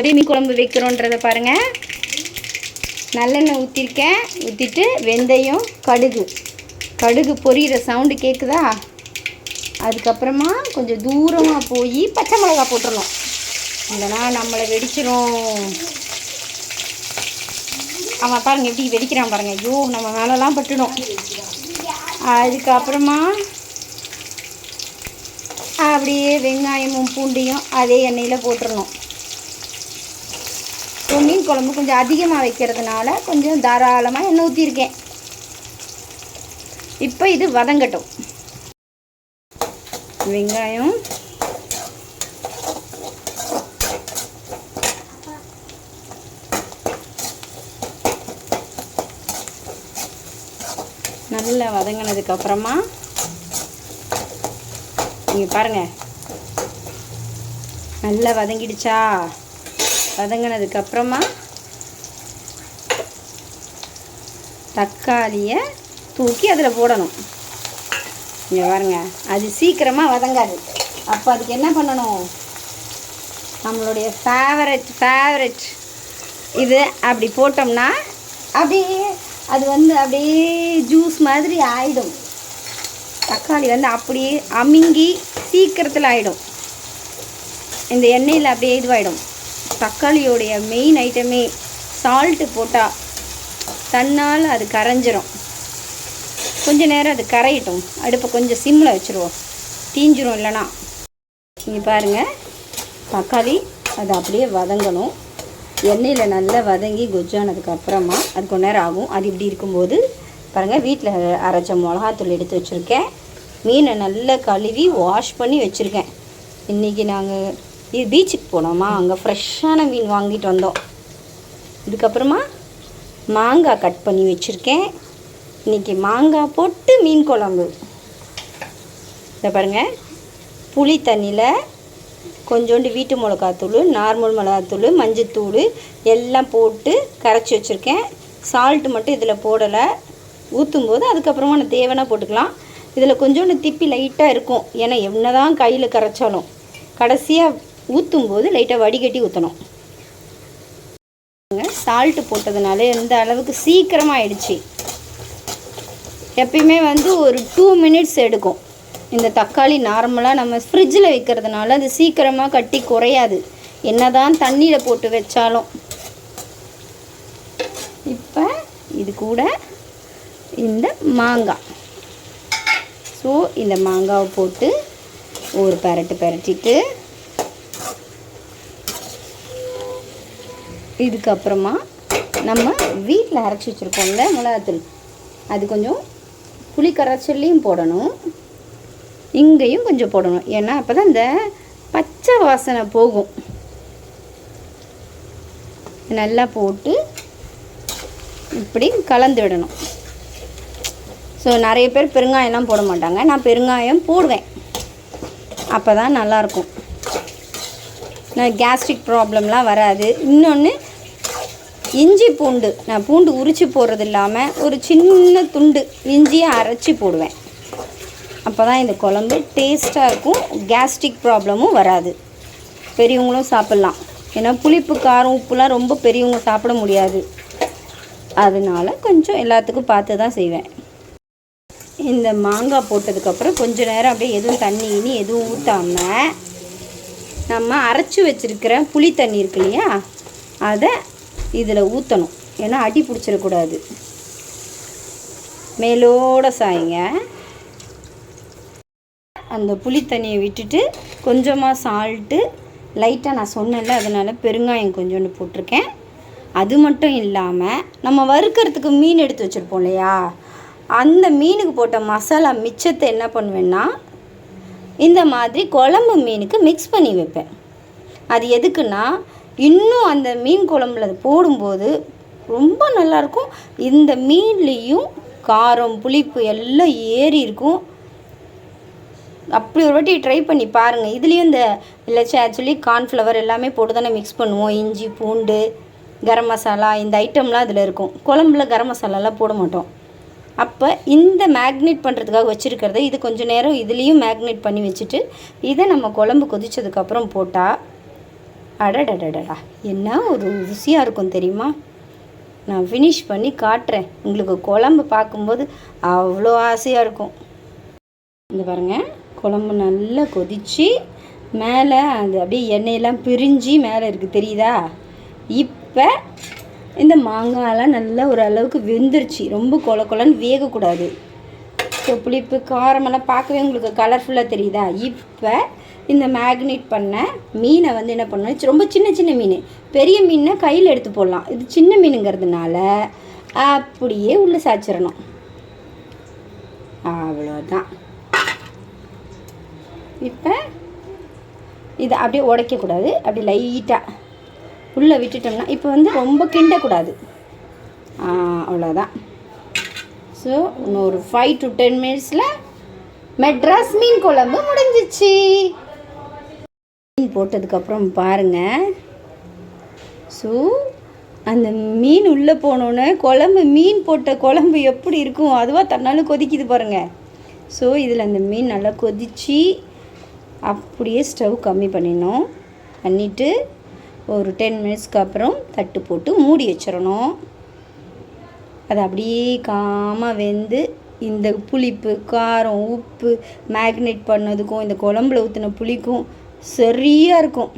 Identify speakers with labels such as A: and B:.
A: எப்படி மீன் குழம்பு வைக்கிறோன்றதை பாருங்கள். நல்லெண்ணெய் ஊற்றிருக்கேன். ஊற்றிட்டு வெந்தயம், கடுகு பொரியிற சவுண்டு கேட்குதா? அதுக்கப்புறமா கொஞ்சம் தூரமாக போய் பச்சை மிளகா போட்டுடணும். இல்லைனா நம்மளை வெடிச்சிரும். அவன் பாருங்கள் எப்படி வெடிக்கிறான் பாருங்கள். ஐயோ, நம்ம மேலெலாம் பட்டுடும். அதுக்கப்புறமா அப்படியே வெங்காயமும் பூண்டையும் அதே எண்ணெயில் போட்டுடணும். மீன் குழம்பு கொஞ்சம் அதிகமாக வைக்கிறதுனால கொஞ்சம் தாராளமாக எண்ணெய் ஊற்றிருக்கேன். இப்போ இது வதங்கட்டும். வெங்காயம், நல்லா வதங்கினதுக்கப்புறமா நீங்கள் பாருங்கள், நல்லா வதங்கிடுச்சா? வதங்கினதுக்கப்புறமா தக்காளியை தூக்கி அதில் போடணும். இங்கே பாருங்க, அது சீக்கிரமாக வதங்காது. அப்போ அதுக்கு என்ன பண்ணணும்? நம்மளுடைய ஃபேவரட் இது அப்படி போட்டோம்னா அப்படியே அது அப்படியே ஜூஸ் மாதிரி ஆகிடும். தக்காளி அப்படியே அமுங்கி சீக்கிரத்தில் ஆகிடும். இந்த எண்ணெயில் அப்படியே இதுவாகிடும். தக்காளியோடைய மெயின் ஐட்டமே சால்ட்டு போட்டால் தன்னால் அது கரைஞ்சிரும். கொஞ்ச நேரம் அது கரையட்டும். அடுப்பை கொஞ்சம் சிம்மில் வச்சுருவோம், தீஞ்சிரும் இல்லைனா. நீங்கள் பாருங்கள், தக்காளி அது அப்படியே வதங்கணும். எண்ணெயில் நல்லா வதங்கி கொஜ்ஜானதுக்கப்புறமா அது கொஞ்ச நேரம் ஆகும். அது இப்படி இருக்கும்போது பாருங்கள், வீட்டில் அரைச்ச மிளகாத்தூள் எடுத்து வச்சுருக்கேன். மீனை நல்லா கழுவி வாஷ் பண்ணி வச்சுருக்கேன். இன்றைக்கி நாங்கள் பீச்சுக்கு போனோமா, அங்கே ஃப்ரெஷ்ஷான மீன் வாங்கிட்டு வந்தோம். இதுக்கப்புறமா மாங்காய் கட் பண்ணி வச்சுருக்கேன். இன்றைக்கி மாங்காய் போட்டு மீன் குழம்பு. இதை பாருங்கள், புளி தண்ணியில் கொஞ்சோண்டு வீட்டு மிளகாத்தூள், நார்மல் மிளகாத்தூள், மஞ்சத்தூள் எல்லாம் போட்டு கரைச்சி வச்சுருக்கேன். சால்ட்டு மட்டும் இதில் போடலை. ஊற்றும்போது அதுக்கப்புறமா நான் தேவைன்னா போட்டுக்கலாம். இதில் கொஞ்சோண்டு திப்பி லைட்டாக இருக்கும். ஏன்னா என்ன தான் கையில் கரைச்சாலும் கடைசியாக ஊற்றும்போது லைட்டாக வடிகட்டி ஊற்றணும். சால்ட்டு போட்டதுனால எந்த அளவுக்கு சீக்கிரமாக ஆயிடுச்சு. எப்பயுமே ஒரு 2 மினிட்ஸ் எடுக்கும். இந்த தக்காளி நார்மலாக நம்ம ஃப்ரிட்ஜில் வைக்கிறதுனால அது சீக்கிரமாக கட்டி குறையாது, என்ன தான் தண்ணியில் போட்டு வச்சாலும். இப்போ இது கூட இந்த மாங்காய். ஸோ இந்த மாங்காவை போட்டு ஒரு பெரட்டிட்டு இதுக்கப்புறமா நம்ம வீட்டில் அரைச்சி வச்சுருக்கோம்ல மிளகாத்தூள், அது கொஞ்சம் புளி கரைச்சல்லையும் போடணும், இங்கேயும் கொஞ்சம் போடணும். ஏன்னா அப்போ தான் இந்த பச்சை வாசனை போகும். நல்லா போட்டு இப்படி கலந்து விடணும். ஸோ நிறைய பேர் பெருங்காயம்லாம் போட மாட்டாங்க. நான் பெருங்காயம் போடுவேன், அப்போ தான் நல்லாயிருக்கும். நான் கேஸ்ட்ரிக் ப்ராப்ளம்லாம் வராது. இன்னொன்று, இஞ்சி பூண்டு நான் பூண்டு உரித்து போடுறது இல்லாமல் ஒரு சின்ன துண்டு இஞ்சியை அரைச்சி போடுவேன். அப்போ தான் இந்த குழம்பு டேஸ்ட்டாக இருக்கும், கேஸ்ட்ரிக் ப்ராப்ளமும் வராது. பெரியவங்களும் சாப்பிட்லாம். ஏன்னா புளிப்பு, காரம், உப்புலாம் ரொம்ப பெரியவங்க சாப்பிட முடியாது. அதனால் கொஞ்சம் எல்லாத்துக்கும் பார்த்து தான் செய்வேன். இந்த மாங்காய் போட்டதுக்கப்புறம் கொஞ்சம் நேரம் அப்படியே எதுவும் தண்ணி எதுவும் ஊற்றாமல் நம்ம அரைச்சி வச்சுருக்கிற புளி தண்ணி இருக்கு இல்லையா, அதை இதில் ஊற்றணும். ஏன்னா அடி பிடிச்சிடக்கூடாது. மேலோட சாய்ங்க. அந்த புளி தண்ணியை விட்டுட்டு கொஞ்சமாக சால்ட்டு லைட்டாக நான் சொன்னேன்ல, அதனால் பெருங்காயம் கொஞ்சோண்டு போட்டிருக்கேன். அது மட்டும் இல்லாமல் நம்ம வறுக்கிறதுக்கு மீன் எடுத்து வச்சுருப்போம் இல்லையா, அந்த மீனுக்கு போட்ட மசாலா மிச்சத்தை என்ன பண்ணுவேன்னா இந்த மாதிரி குழம்பு மீனுக்கு மிக்ஸ் பண்ணி வைப்பேன். அது எதுக்குன்னா இன்னும் அந்த மீன் குழம்புல அது போடும்போது ரொம்ப நல்லாயிருக்கும். இந்த மீன்லேயும் காரம், புளிப்பு எல்லாம் ஏறி இருக்கும். அப்படி ஒரு வாட்டி ட்ரை பண்ணி பாருங்கள். இதுலேயும் இந்த இல்லைச்சு ஆக்சுவலி கார்ன்ஃப்ளவர் எல்லாமே போட்டு தானே மிக்ஸ் பண்ணுவோம். இஞ்சி, பூண்டு, கரம் மசாலா, இந்த ஐட்டம்லாம் அதில் இருக்கும். குழம்புல கரம் மசாலாலாம் போட மாட்டோம். அப்போ இந்த மேக்னேட் பண்ணுறதுக்காக வச்சுருக்கிறத இது கொஞ்சம் நேரம் இதுலேயும் மேக்னேட் பண்ணி வச்சுட்டு இதை நம்ம குழம்பு கொதித்ததுக்கப்புறம் போட்டால் அடடடடா, என்ன ஒரு ருசியாக இருக்கும் தெரியுமா? நான் ஃபினிஷ் பண்ணி காட்டுறேன். உங்களுக்கு குழம்பு பார்க்கும்போது அவ்வளோ ஆசையாக இருக்கும். இந்த பாருங்கள், குழம்பு நல்லா கொதித்து மேலே அது அப்படியே எண்ணெயெல்லாம் பிரிஞ்சு மேலே இருக்குது, தெரியுதா? இப்போ இந்த மாங்காயெல்லாம் நல்லா ஓரளவுக்கு வெந்துருச்சு. ரொம்ப கொலன்னு வேகக்கூடாது. ஸோ புளிப்பு காரமெல்லாம் பார்க்கவே உங்களுக்கு கலர்ஃபுல்லாக தெரியுதா? இப்போ இந்த மேக்னேட் பண்ண மீனை வந்து என்ன பண்ணணும், ரொம்ப சின்ன மீன், பெரிய மீனை கையில் எடுத்து போடலாம். இது சின்ன மீனுங்கிறதுனால அப்படியே உள்ளே சாய்ச்சிடணும். அவ்வளோதான். இப்போ இதை அப்படியே உடைக்கக்கூடாது, அப்படி லைட்டாக உள்ளே விட்டுட்டோம்னா இப்போ வந்து ரொம்ப கிண்டக்கூடாது. அவ்வளோதான். ஸோ இன்னும் ஒரு 5 to 10 மினிட்ஸில் மெட்ராஸ் மீன் குழம்பு முடிஞ்சிச்சு. மீன் போட்டதுக்கப்புறம் பாருங்கள், ஸோ அந்த மீன் உள்ளே போனோன்னே குழம்பு, மீன் போட்ட குழம்பு எப்படி இருக்கும், அதுவாக தன்னாலும் கொதிக்குது பாருங்கள். ஸோ இதில் அந்த மீன் நல்லா கொதித்து அப்படியே ஸ்டவ் கம்மி பண்ணிவிட்டு ஒரு 10 மினிட்ஸ்க்கு அப்புறம் தட்டு போட்டு மூடி வச்சிடணும். அது அப்படியே காமாக வெந்து இந்த புளிப்பு, காரம், உப்பு மேக்னேட் பண்ணதுக்கும் இந்த குழம்புல ஊற்றின புளிக்கும் சரியாக இருக்கும்.